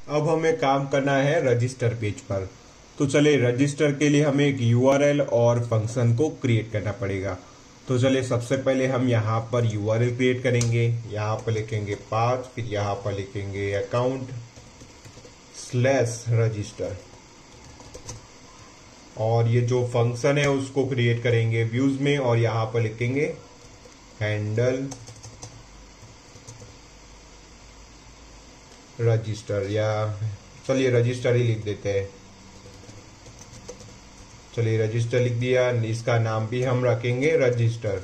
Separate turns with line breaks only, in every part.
अब हमें काम करना है रजिस्टर पेज पर। तो चलिए रजिस्टर के लिए हमें एक यूआरएल और फंक्शन को क्रिएट करना पड़ेगा। तो चलिए सबसे पहले हम यहाँ पर यूआरएल क्रिएट करेंगे। यहाँ पर लिखेंगे पाथ, फिर यहाँ पर लिखेंगे account/register और ये जो फंक्शन है उसको क्रिएट करेंगे व्यूज में और यहाँ पर लिखेंगे हैंडल रजिस्टर, या चलिए रजिस्टर ही लिख देते हैं। चलिए रजिस्टर लिख दिया, इसका नाम भी हम रखेंगे रजिस्टर।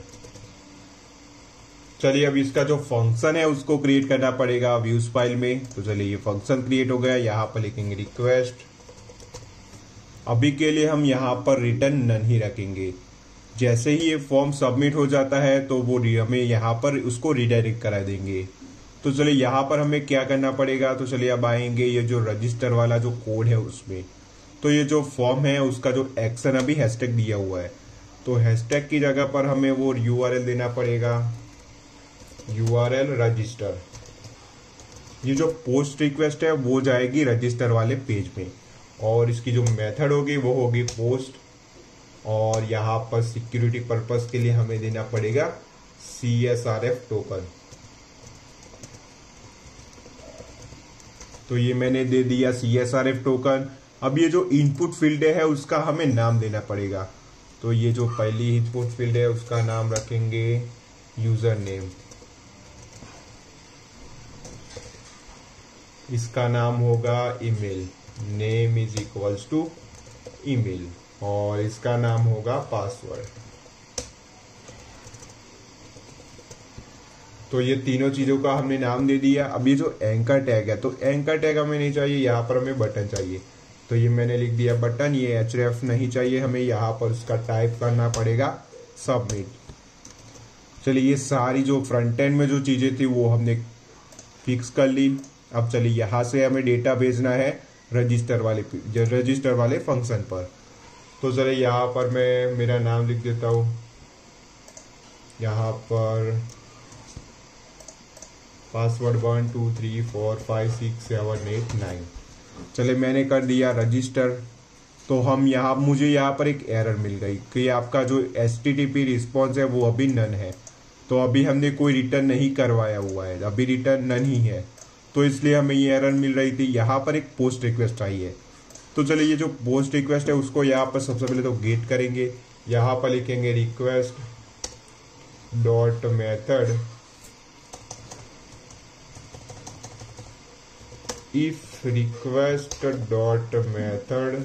चलिए अब इसका जो फंक्शन है उसको क्रिएट करना पड़ेगा व्यूज फाइल में। तो चलिए ये फंक्शन क्रिएट हो गया, यहाँ पर लिखेंगे रिक्वेस्ट। अभी के लिए हम यहाँ पर रिटर्न नन ही रखेंगे। जैसे ही ये फॉर्म सबमिट हो जाता है तो वो हमें यहाँ पर उसको रिडायरेक्ट करा देंगे। तो चलिए यहाँ पर हमें क्या करना पड़ेगा, तो चलिए अब आएंगे ये जो रजिस्टर वाला जो कोड है उसमें। तो ये जो फॉर्म है उसका जो एक्शन अभी हैशटैग दिया हुआ है, तो हैशटैग की जगह पर हमें वो यूआरएल देना पड़ेगा, यूआरएल रजिस्टर। ये जो पोस्ट रिक्वेस्ट है वो जाएगी रजिस्टर वाले पेज में और इसकी जो मेथड होगी वो होगी पोस्ट। और यहाँ पर सिक्योरिटी पर्पस के लिए हमें देना पड़ेगा CSRF टोकन। तो ये मैंने दे दिया CSRF टोकन। अब ये जो इनपुट फील्ड है उसका हमें नाम देना पड़ेगा। तो ये जो पहली इनपुट फील्ड है उसका नाम रखेंगे यूजर नेम, इसका नाम होगा email, name is equals to email, और इसका नाम होगा पासवर्ड। तो ये तीनों चीजों का हमने नाम दे दिया। अब ये जो एंकर टैग है, तो एंकर टैग हमें नहीं चाहिए, यहाँ पर हमें बटन चाहिए। तो ये मैंने लिख दिया बटन। ये href नहीं चाहिए हमें, यहाँ पर उसका टाइप करना पड़ेगा सबमिट। चलिए ये सारी जो फ्रंट एंड में जो चीजें थी वो हमने फिक्स कर ली। अब चलिए यहाँ से हमें डेटा भेजना है रजिस्टर वाले फंक्शन पर। तो चलिए यहाँ पर मैं मेरा नाम लिख देता हूँ, यहाँ पर पासवर्ड 1 2 3 4 5 6 7 8 9। चले मैंने कर दिया रजिस्टर। तो हम मुझे यहाँ पर एक एरर मिल गई कि आपका जो HTTP रिस्पॉन्स है वो अभी नन है। तो अभी हमने कोई रिटर्न नहीं करवाया हुआ है, अभी रिटर्न नन ही है, तो इसलिए हमें ये एरर मिल रही थी। यहाँ पर एक पोस्ट रिक्वेस्ट आई है। तो चलिए ये जो पोस्ट रिक्वेस्ट है उसको यहाँ पर सबसे पहले तो गेट करेंगे। यहाँ पर लिखेंगे request dot method if request dot method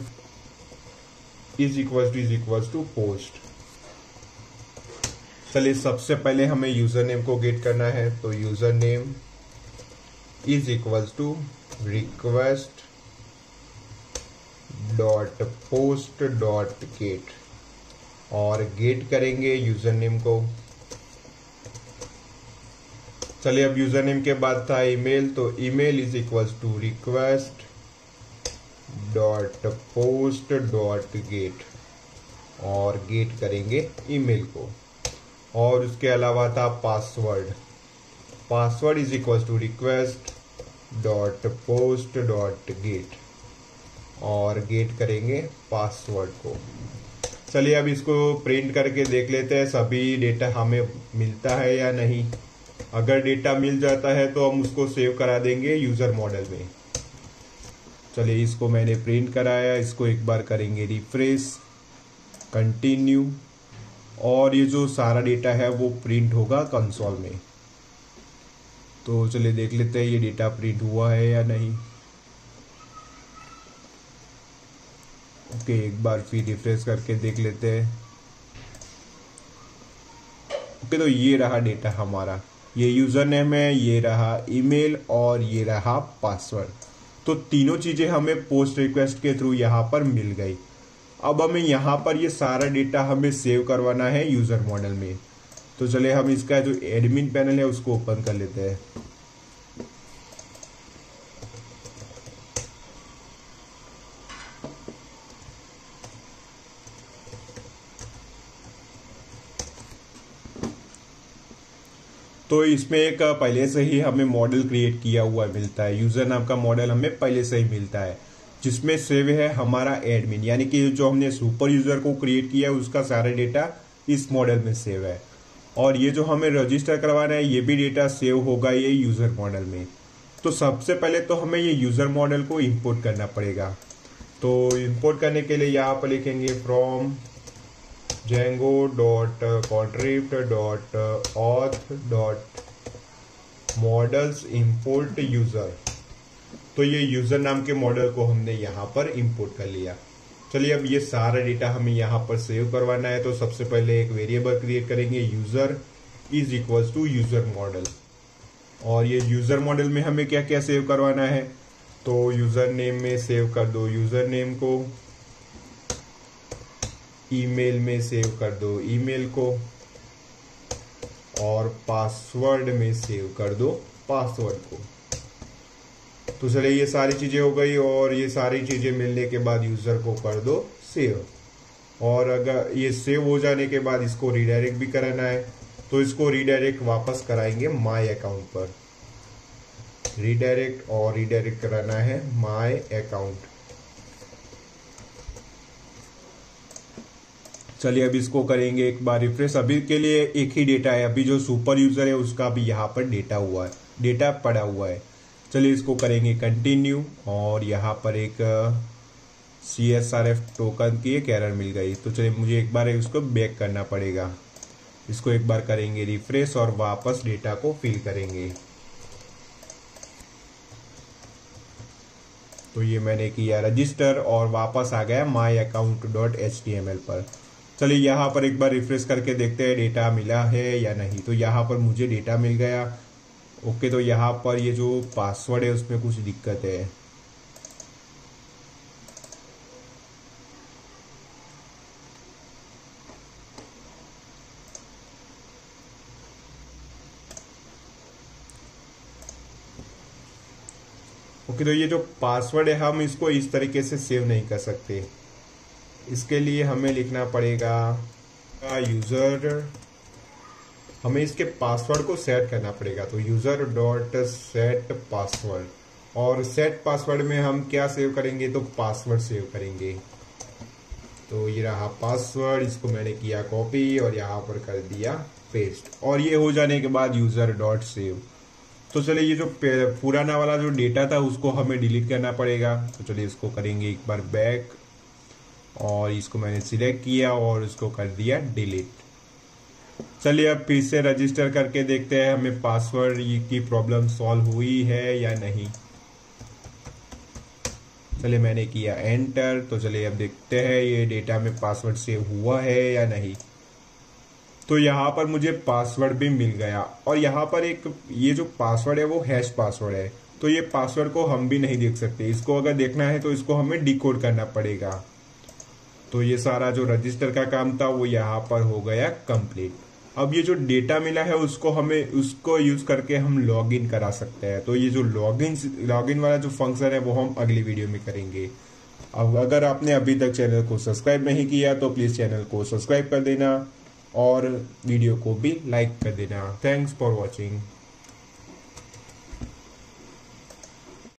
is equals to post. चलिए सबसे पहले हमें यूजर नेम को गेट करना है। तो user name is equals to request dot post dot get, और गेट करेंगे यूजर नेम को। चलिए अब यूजर नेम के बाद था ईमेल, तो email is equals to request dot post dot get, और गेट करेंगे ईमेल को। और उसके अलावा था password, password is equals to request dot post dot get, और गेट करेंगे पासवर्ड को। चलिए अब इसको प्रिंट करके देख लेते हैं सभी डेटा हमें मिलता है या नहीं। अगर डेटा मिल जाता है तो हम उसको सेव करा देंगे यूजर मॉडल में। चलिए इसको मैंने प्रिंट कराया, इसको एक बार करेंगे रिफ्रेश, कंटिन्यू, और ये जो सारा डेटा है वो प्रिंट होगा कंसोल में। तो चलिए देख लेते हैं ये डेटा प्रिंट हुआ है या नहीं। ओके, एक बार फिर रिफ्रेश करके देख लेते हैं। ओके, तो ये रहा डेटा हमारा, ये यूजर नेम है, ये रहा ईमेल और ये रहा पासवर्ड। तो तीनों चीजें हमें पोस्ट रिक्वेस्ट के थ्रू यहाँ पर मिल गई। अब हमें यहाँ पर ये सारा डेटा हमें सेव करवाना है यूजर मॉडल में। तो चलिए हम इसका जो एडमिन पैनल है उसको ओपन कर लेते हैं। तो इसमें एक पहले से ही हमें मॉडल क्रिएट किया हुआ मिलता है, यूजर नाम का मॉडल हमें पहले से ही मिलता है, जिसमें सेव है हमारा एडमिन, यानी कि जो हमने सुपर यूजर को क्रिएट किया है उसका सारा डेटा इस मॉडल में सेव है। और ये जो हमें रजिस्टर करवाना है ये भी डेटा सेव होगा ये यूजर मॉडल में। तो सबसे पहले तो हमें ये यूजर मॉडल को इंपोर्ट करना पड़ेगा। तो इंपोर्ट करने के लिए यहाँ पर लिखेंगे फ्रॉम django.contrib.auth.models import यूजर। तो ये यूजर नाम के मॉडल को हमने यहाँ पर इंपोर्ट कर लिया। चलिए अब ये सारा डेटा हमें यहाँ पर सेव करवाना है। तो सबसे पहले एक वेरिएबल क्रिएट करेंगे user is equals to user model. और ये यूजर मॉडल में हमें क्या क्या सेव करवाना है, तो यूजर नेम में सेव कर दो यूजर नेम को, ईमेल में सेव कर दो ईमेल को, और पासवर्ड में सेव कर दो पासवर्ड को। तो चलिए ये सारी चीजें हो गई और ये सारी चीजें मिलने के बाद यूजर को कर दो सेव। और अगर ये सेव हो जाने के बाद इसको रीडायरेक्ट भी कराना है, तो इसको रीडायरेक्ट वापस कराएंगे माय अकाउंट पर, रीडायरेक्ट और रीडायरेक्ट कराना है माय अकाउंट। चलिए अब इसको करेंगे एक बार रिफ्रेश। अभी के लिए एक ही डेटा है, अभी जो सुपर यूजर है उसका भी यहाँ पर डेटा पड़ा हुआ है। चलिए इसको करेंगे कंटिन्यू और यहाँ पर एक CSRF टोकन की एक एरर मिल गई। तो चलिए मुझे एक बार इसको बैक करना पड़ेगा। इसको एक बार करेंगे रिफ्रेश और वापस डेटा को फिल करेंगे। तो ये मैंने किया रजिस्टर और वापस आ गया myaccount.html पर। चलिए यहाँ पर एक बार रिफ्रेश करके देखते हैं डेटा मिला है या नहीं। तो यहाँ पर मुझे डेटा मिल गया। ओके, तो यहाँ पर ये जो पासवर्ड है उसमें कुछ दिक्कत है। ओके, तो ये जो पासवर्ड है हम इसको इस तरीके से सेव नहीं कर सकते। इसके लिए हमें लिखना पड़ेगा यूजर, हमें इसके पासवर्ड को सेट करना पड़ेगा। तो यूजर डॉट सेट पासवर्ड, और सेट पासवर्ड में हम क्या सेव करेंगे, तो पासवर्ड सेव करेंगे। तो ये रहा पासवर्ड, इसको मैंने किया कॉपी और यहाँ पर कर दिया पेस्ट। और ये हो जाने के बाद यूजर डॉट सेव। तो चलिए ये जो पुराना वाला जो डेटा था उसको हमें डिलीट करना पड़ेगा। तो चलिए इसको करेंगे एक बार बैक, और इसको मैंने सिलेक्ट किया और इसको कर दिया डिलीट। चलिए अब फिर से रजिस्टर करके देखते हैं हमें पासवर्ड की प्रॉब्लम सॉल्व हुई है या नहीं। चलिए मैंने किया एंटर। तो चलिए अब देखते हैं ये डेटा में पासवर्ड सेव हुआ है या नहीं। तो यहाँ पर मुझे पासवर्ड भी मिल गया, और यहाँ पर एक ये जो पासवर्ड है वो हैश पासवर्ड है। तो ये पासवर्ड को हम भी नहीं देख सकते, इसको अगर देखना है तो इसको हमें डिकोड करना पड़ेगा। तो ये सारा जो रजिस्टर का काम था वो यहाँ पर हो गया कंप्लीट। अब ये जो डेटा मिला है उसको यूज करके हम लॉगिन करा सकते हैं। तो ये जो लॉगिन वाला जो फंक्शन है वो हम अगली वीडियो में करेंगे। अब अगर आपने अभी तक चैनल को सब्सक्राइब नहीं किया तो प्लीज चैनल को सब्सक्राइब कर देना और वीडियो को भी लाइक कर देना। Thanks for watching.